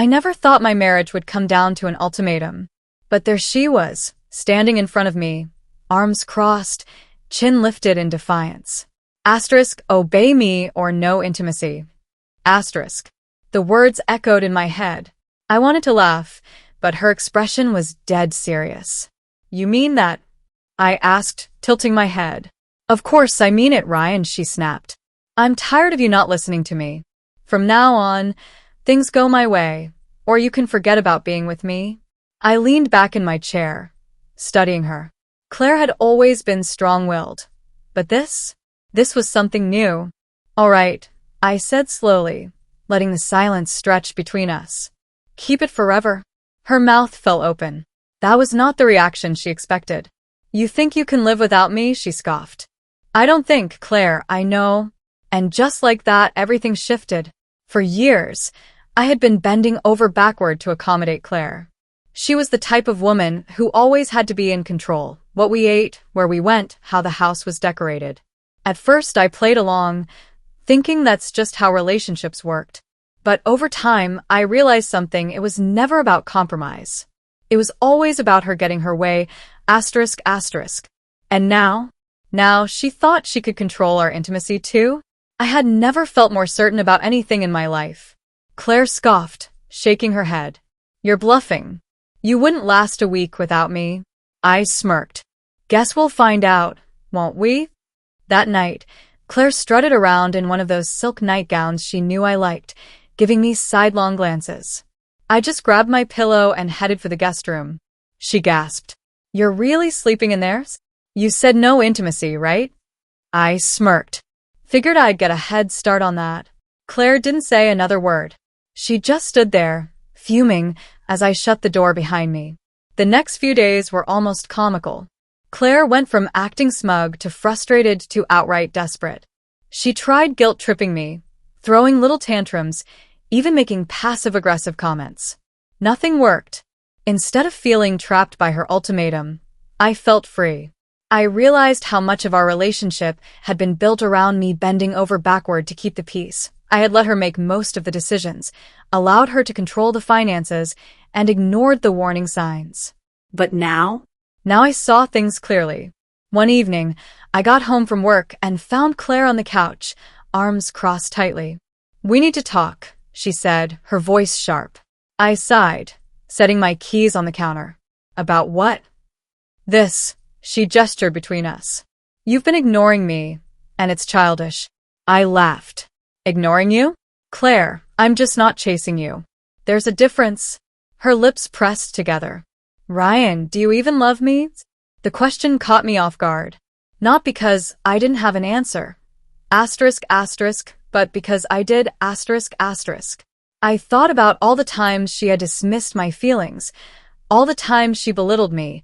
I never thought my marriage would come down to an ultimatum. But there she was, standing in front of me, arms crossed, chin lifted in defiance. Asterisk, obey me or no intimacy. Asterisk. The words echoed in my head. I wanted to laugh, but her expression was dead serious. You mean that? I asked, tilting my head. Of course I mean it, Ryan, she snapped. I'm tired of you not listening to me. From now on, things go my way, or you can forget about being with me. I leaned back in my chair, studying her. Claire had always been strong-willed, but this was something new. All right, I said slowly, letting the silence stretch between us. Keep it forever. Her mouth fell open. That was not the reaction she expected. You think you can live without me? She scoffed. I don't think, Claire, I know. And just like that, everything shifted. For years, I had been bending over backward to accommodate Claire. She was the type of woman who always had to be in control. What we ate, where we went, how the house was decorated. At first, I played along, thinking that's just how relationships worked. But over time, I realized something. It was never about compromise. It was always about her getting her way, asterisk, asterisk. And now she thought she could control our intimacy too? I had never felt more certain about anything in my life. Claire scoffed, shaking her head. You're bluffing. You wouldn't last a week without me. I smirked. Guess we'll find out, won't we? That night, Claire strutted around in one of those silk nightgowns she knew I liked, giving me sidelong glances. I just grabbed my pillow and headed for the guest room. She gasped. You're really sleeping in there? You said no intimacy, right? I smirked. Figured I'd get a head start on that. Claire didn't say another word. She just stood there, fuming, as I shut the door behind me. The next few days were almost comical. Claire went from acting smug to frustrated to outright desperate. She tried guilt-tripping me, throwing little tantrums, even making passive-aggressive comments. Nothing worked. Instead of feeling trapped by her ultimatum, I felt free. I realized how much of our relationship had been built around me bending over backward to keep the peace. I had let her make most of the decisions, allowed her to control the finances, and ignored the warning signs. But now I saw things clearly. One evening, I got home from work and found Claire on the couch, arms crossed tightly. We need to talk, she said, her voice sharp. I sighed, setting my keys on the counter. About what? This, she gestured between us. You've been ignoring me, and it's childish. I laughed. Ignoring you? Claire, I'm just not chasing you. There's a difference. Her lips pressed together. Ryan, do you even love me? The question caught me off guard. Not because I didn't have an answer. Asterisk, asterisk, but because I did, asterisk, asterisk. I thought about all the times she had dismissed my feelings, all the times she belittled me,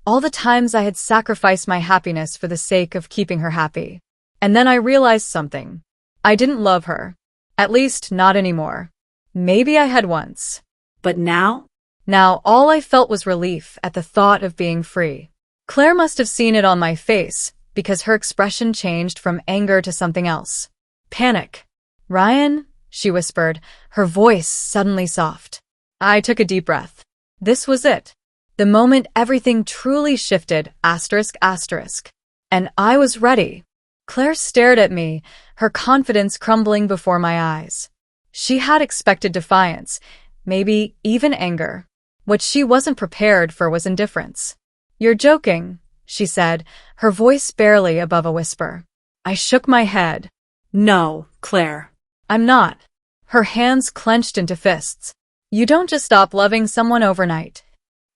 all the times I had sacrificed my happiness for the sake of keeping her happy. And then I realized something. I didn't love her. At least not anymore. Maybe I had once. But now? Now all I felt was relief at the thought of being free. Claire must have seen it on my face, because her expression changed from anger to something else. Panic. Ryan, she whispered, her voice suddenly soft. I took a deep breath. This was it. The moment everything truly shifted, asterisk, asterisk. And I was ready. Claire stared at me, her confidence crumbling before my eyes. She had expected defiance, maybe even anger. What she wasn't prepared for was indifference. You're joking, she said, her voice barely above a whisper. I shook my head. No, Claire. I'm not. Her hands clenched into fists. You don't just stop loving someone overnight.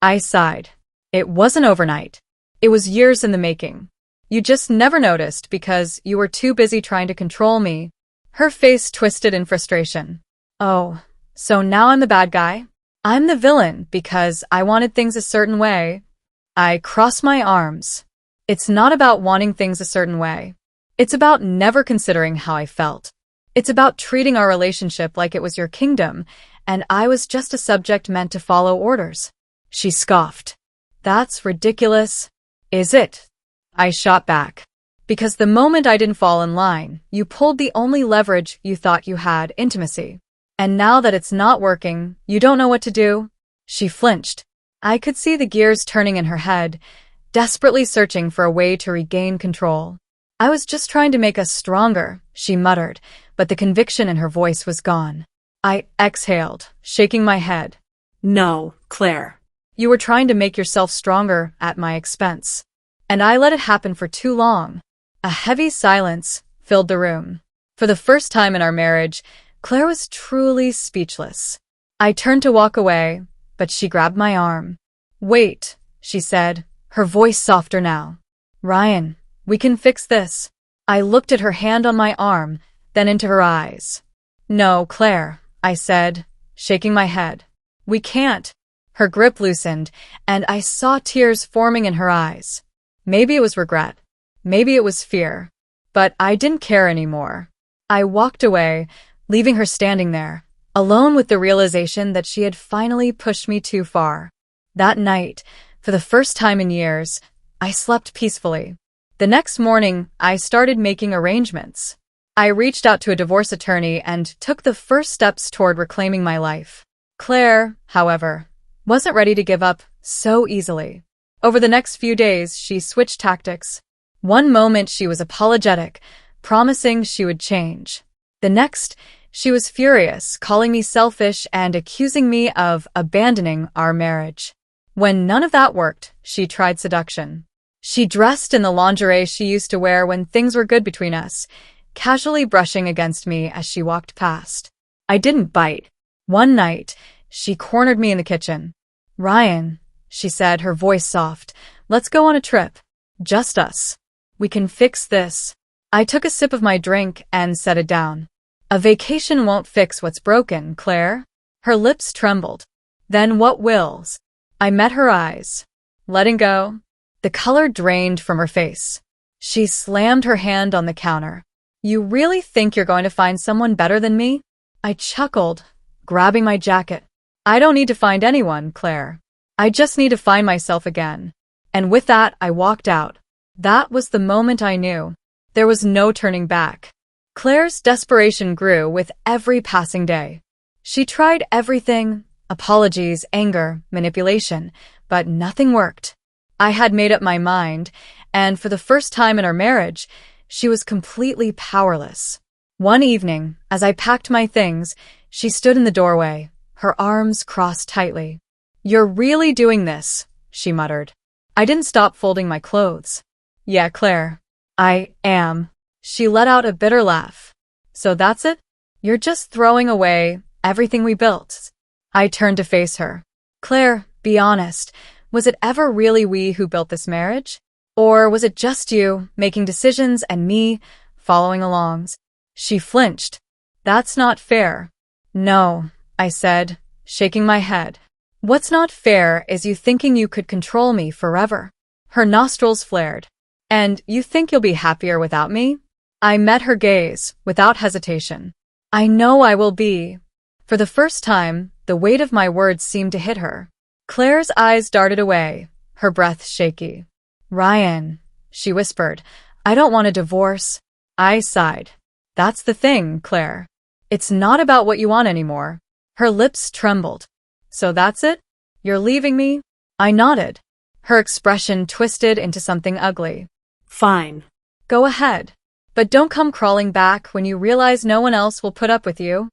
I sighed. It wasn't overnight. It was years in the making. You just never noticed because you were too busy trying to control me. Her face twisted in frustration. Oh, so now I'm the bad guy? I'm the villain because I wanted things a certain way. I crossed my arms. It's not about wanting things a certain way. It's about never considering how I felt. It's about treating our relationship like it was your kingdom, and I was just a subject meant to follow orders. She scoffed. That's ridiculous. Is it? I shot back. Because the moment I didn't fall in line, you pulled the only leverage you thought you had, intimacy. And now that it's not working, you don't know what to do? She flinched. I could see the gears turning in her head, desperately searching for a way to regain control. I was just trying to make us stronger, she muttered, but the conviction in her voice was gone. I exhaled, shaking my head. No, Claire. You were trying to make yourself stronger at my expense. And I let it happen for too long. A heavy silence filled the room. For the first time in our marriage, Claire was truly speechless. I turned to walk away, but she grabbed my arm. Wait, she said, her voice softer now. Ryan, we can fix this. I looked at her hand on my arm, then into her eyes. No, Claire, I said, shaking my head. We can't. Her grip loosened, and I saw tears forming in her eyes. Maybe it was regret. Maybe it was fear. But I didn't care anymore. I walked away, leaving her standing there, alone with the realization that she had finally pushed me too far. That night, for the first time in years, I slept peacefully. The next morning, I started making arrangements. I reached out to a divorce attorney and took the first steps toward reclaiming my life. Claire, however, wasn't ready to give up so easily. Over the next few days, she switched tactics. One moment she was apologetic, promising she would change. The next, she was furious, calling me selfish and accusing me of abandoning our marriage. When none of that worked, she tried seduction. She dressed in the lingerie she used to wear when things were good between us, casually brushing against me as she walked past. I didn't bite. One night, she cornered me in the kitchen. Ryan, she said, her voice soft, let's go on a trip. Just us. We can fix this. I took a sip of my drink and set it down. A vacation won't fix what's broken, Claire. Her lips trembled. Then what wills? I met her eyes. Letting go. The color drained from her face. She slammed her hand on the counter. You really think you're going to find someone better than me? I chuckled, grabbing my jacket. I don't need to find anyone, Claire. I just need to find myself again. And with that, I walked out. That was the moment I knew. There was no turning back. Claire's desperation grew with every passing day. She tried everything, apologies, anger, manipulation, but nothing worked. I had made up my mind, and for the first time in our marriage, she was completely powerless. One evening, as I packed my things, she stood in the doorway, her arms crossed tightly. You're really doing this, she muttered. I didn't stop folding my clothes. Yeah, Claire. I am. She let out a bitter laugh. So that's it? You're just throwing away everything we built. I turned to face her. Claire, be honest. Was it ever really we who built this marriage? Or was it just you making decisions and me following along? She flinched. That's not fair. No, I said, shaking my head. What's not fair is you thinking you could control me forever. Her nostrils flared. And you think you'll be happier without me? I met her gaze, without hesitation. I know I will be. For the first time, the weight of my words seemed to hit her. Claire's eyes darted away, her breath shaky. Ryan, she whispered, I don't want a divorce. I sighed. That's the thing, Claire. It's not about what you want anymore. Her lips trembled. So that's it? You're leaving me? I nodded. Her expression twisted into something ugly. Fine. Go ahead. But don't come crawling back when you realize no one else will put up with you.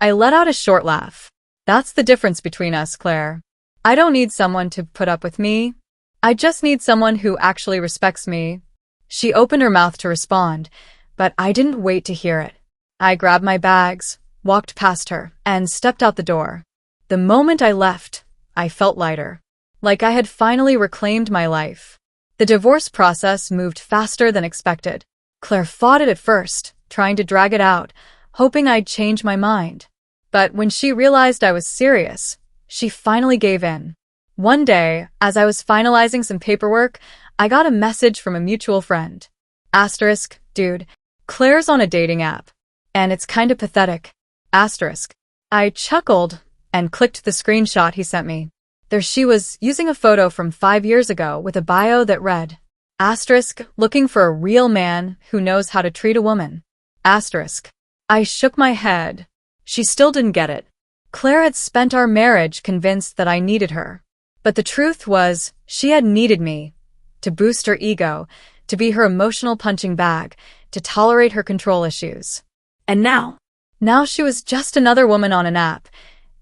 I let out a short laugh. That's the difference between us, Claire. I don't need someone to put up with me. I just need someone who actually respects me. She opened her mouth to respond, but I didn't wait to hear it. I grabbed my bags, walked past her, and stepped out the door. The moment I left, I felt lighter. Like I had finally reclaimed my life. The divorce process moved faster than expected. Claire fought it at first, trying to drag it out, hoping I'd change my mind. But when she realized I was serious, she finally gave in. One day, as I was finalizing some paperwork, I got a message from a mutual friend. Asterisk, dude, Claire's on a dating app. And it's kinda pathetic. Asterisk. I chuckled and clicked the screenshot he sent me. There she was, using a photo from 5 years ago with a bio that read, Asterisk, looking for a real man who knows how to treat a woman. Asterisk. I shook my head. She still didn't get it. Claire had spent our marriage convinced that I needed her. But the truth was, she had needed me. To boost her ego, to be her emotional punching bag, to tolerate her control issues. And now? Now she was just another woman on an app,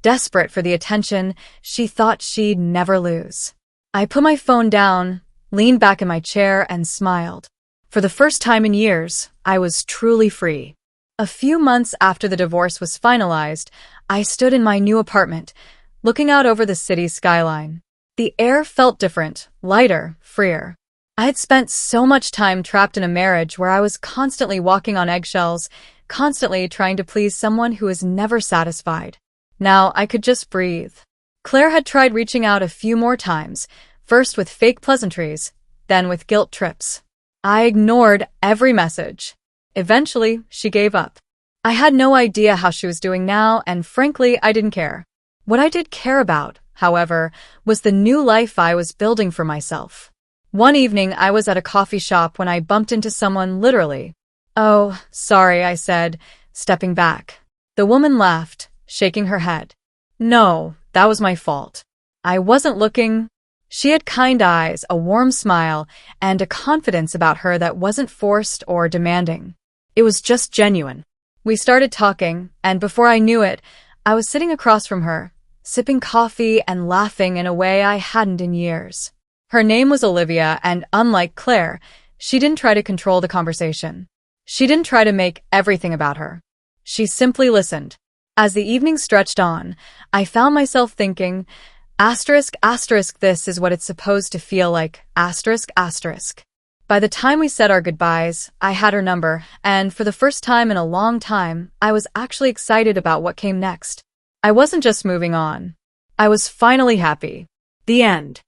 desperate for the attention she thought she'd never lose. I put my phone down, leaned back in my chair, and smiled. For the first time in years, I was truly free. A few months after the divorce was finalized, I stood in my new apartment, looking out over the city's skyline. The air felt different, lighter, freer. I had spent so much time trapped in a marriage where I was constantly walking on eggshells, constantly trying to please someone who was never satisfied. Now I could just breathe. Claire had tried reaching out a few more times, first with fake pleasantries, then with guilt trips. I ignored every message. Eventually, she gave up. I had no idea how she was doing now, and frankly, I didn't care. What I did care about, however, was the new life I was building for myself. One evening, I was at a coffee shop when I bumped into someone literally. "Oh, sorry," I said, stepping back. The woman laughed, shaking her head. "No, that was my fault. I wasn't looking." She had kind eyes, a warm smile, and a confidence about her that wasn't forced or demanding. It was just genuine. We started talking, and before I knew it, I was sitting across from her, sipping coffee and laughing in a way I hadn't in years. Her name was Olivia, and unlike Claire, she didn't try to control the conversation. She didn't try to make everything about her. She simply listened. As the evening stretched on, I found myself thinking, ***, this is what it's supposed to feel like, ***. By the time we said our goodbyes, I had her number, and for the first time in a long time, I was actually excited about what came next. I wasn't just moving on. I was finally happy. The end.